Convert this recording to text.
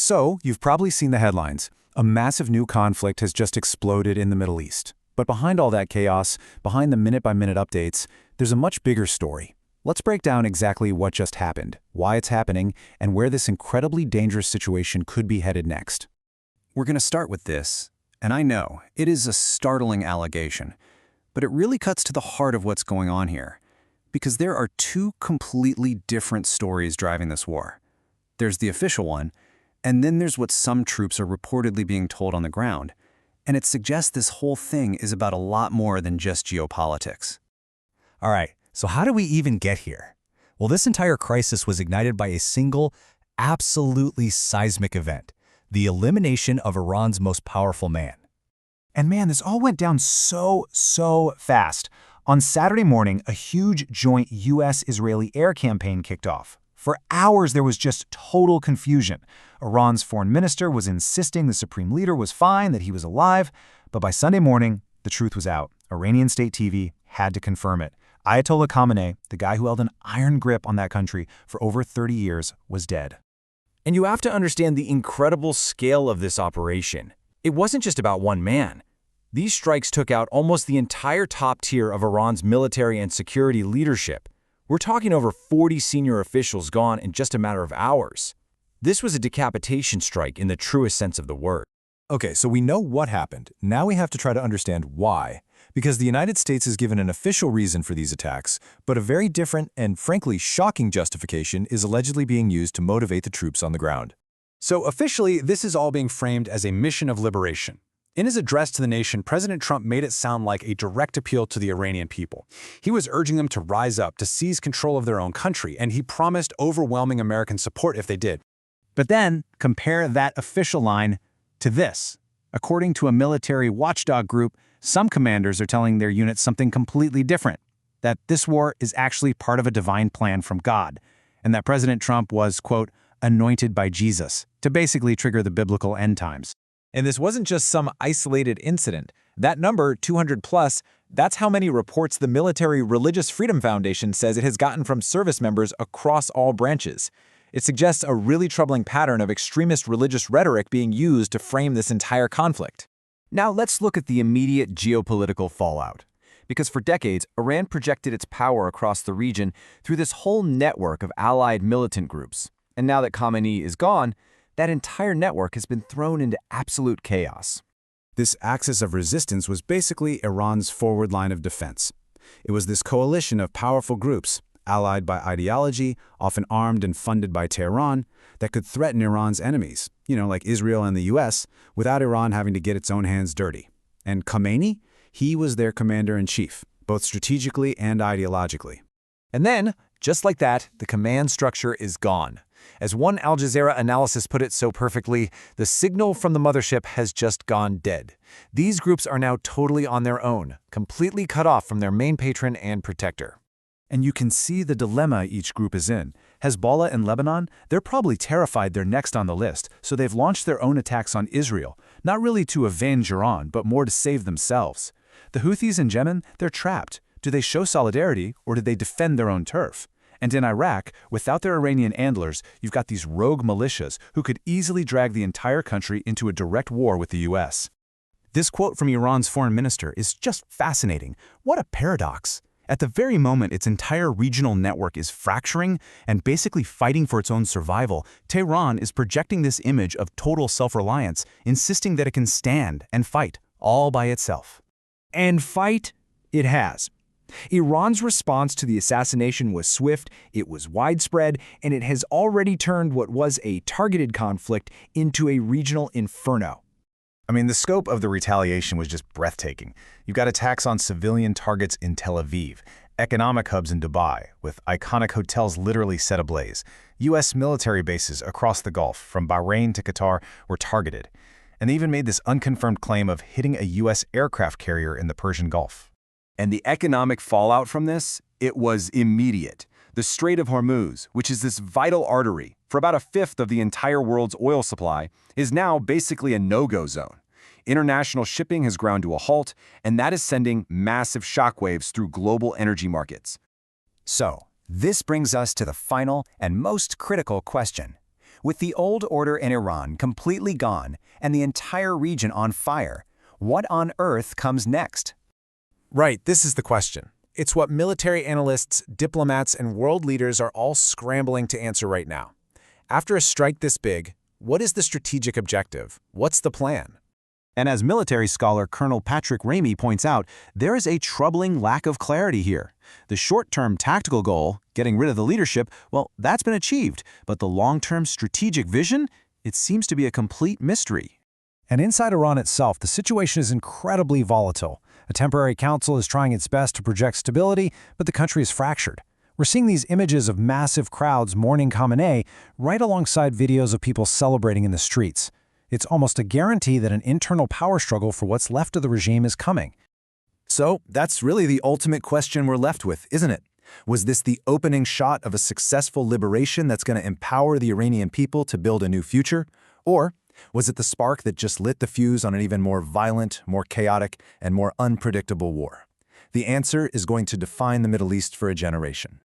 So, you've probably seen the headlines. A massive new conflict has just exploded in the Middle East. But behind all that chaos, behind the minute-by-minute updates, there's a much bigger story. Let's break down exactly what just happened, why it's happening, and where this incredibly dangerous situation could be headed next. We're going to start with this, and I know, it is a startling allegation, but it really cuts to the heart of what's going on here. Because there are two completely different stories driving this war. There's the official one, and then there's what some troops are reportedly being told on the ground. And it suggests this whole thing is about a lot more than just geopolitics. All right, so how did we even get here? Well, this entire crisis was ignited by a single, absolutely seismic event, the elimination of Iran's most powerful man. And man, this all went down so fast. On Saturday morning, a huge joint U.S.-Israeli air campaign kicked off. For hours, there was just total confusion. Iran's foreign minister was insisting the supreme leader was fine, that he was alive. But by Sunday morning, the truth was out. Iranian state TV had to confirm it. Ayatollah Khamenei, the guy who held an iron grip on that country for over 30 years, was dead. And you have to understand the incredible scale of this operation. It wasn't just about one man. These strikes took out almost the entire top tier of Iran's military and security leadership. We're talking over 40 senior officials gone in just a matter of hours. This was a decapitation strike in the truest sense of the word. Okay, so we know what happened. Now we have to try to understand why. Because the United States has given an official reason for these attacks, but a very different and frankly shocking justification is allegedly being used to motivate the troops on the ground. So officially, this is all being framed as a mission of liberation. In his address to the nation, President Trump made it sound like a direct appeal to the Iranian people. He was urging them to rise up, to seize control of their own country, and he promised overwhelming American support if they did. But then, compare that official line to this. According to a military watchdog group, some commanders are telling their units something completely different, that this war is actually part of a divine plan from God, and that President Trump was, quote, anointed by Jesus, to basically trigger the biblical end times. And this wasn't just some isolated incident. That number, 200 plus, that's how many reports the Military Religious Freedom Foundation says it has gotten from service members across all branches. It suggests a really troubling pattern of extremist religious rhetoric being used to frame this entire conflict. Now let's look at the immediate geopolitical fallout. Because for decades, Iran projected its power across the region through this whole network of allied militant groups. And now that Khamenei is gone, that entire network has been thrown into absolute chaos. This axis of resistance was basically Iran's forward line of defense. It was this coalition of powerful groups, allied by ideology, often armed and funded by Tehran, that could threaten Iran's enemies, like Israel and the US, without Iran having to get its own hands dirty. And Khamenei, he was their commander-in-chief, both strategically and ideologically. And then, just like that, the command structure is gone. As one Al Jazeera analysis put it so perfectly, the signal from the mothership has just gone dead. These groups are now totally on their own, completely cut off from their main patron and protector. And you can see the dilemma each group is in. Hezbollah and Lebanon, they're probably terrified they're next on the list, so they've launched their own attacks on Israel, not really to avenge Iran, but more to save themselves. The Houthis in Yemen, they're trapped. Do they show solidarity, or do they defend their own turf? And in Iraq, without their Iranian handlers, you've got these rogue militias who could easily drag the entire country into a direct war with the US. This quote from Iran's foreign minister is just fascinating. What a paradox. At the very moment its entire regional network is fracturing and basically fighting for its own survival, Tehran is projecting this image of total self-reliance, insisting that it can stand and fight all by itself. And fight it has. Iran's response to the assassination was swift, it was widespread, and it has already turned what was a targeted conflict into a regional inferno. I mean, the scope of the retaliation was just breathtaking. You've got attacks on civilian targets in Tel Aviv, economic hubs in Dubai, with iconic hotels literally set ablaze. U.S. military bases across the Gulf, from Bahrain to Qatar, were targeted. And they even made this unconfirmed claim of hitting a U.S. aircraft carrier in the Persian Gulf. And the economic fallout from this, it was immediate. The Strait of Hormuz, which is this vital artery for about a fifth of the entire world's oil supply, is now basically a no-go zone. International shipping has ground to a halt, and that is sending massive shockwaves through global energy markets. So, this brings us to the final and most critical question. With the old order in Iran completely gone and the entire region on fire, what on earth comes next? Right, this is the question. It's what military analysts, diplomats, and world leaders are all scrambling to answer right now. After a strike this big, what is the strategic objective? What's the plan? And as military scholar Colonel Patrick Ramey points out, there is a troubling lack of clarity here. The short-term tactical goal, getting rid of the leadership, well, that's been achieved, but the long-term strategic vision, it seems to be a complete mystery. And inside Iran itself, the situation is incredibly volatile. A temporary council is trying its best to project stability, but the country is fractured. We're seeing these images of massive crowds mourning Khamenei right alongside videos of people celebrating in the streets. It's almost a guarantee that an internal power struggle for what's left of the regime is coming. So, that's really the ultimate question we're left with, isn't it? Was this the opening shot of a successful liberation that's going to empower the Iranian people to build a new future? Or was it the spark that just lit the fuse on an even more violent, more chaotic, and more unpredictable war? The answer is going to define the Middle East for a generation.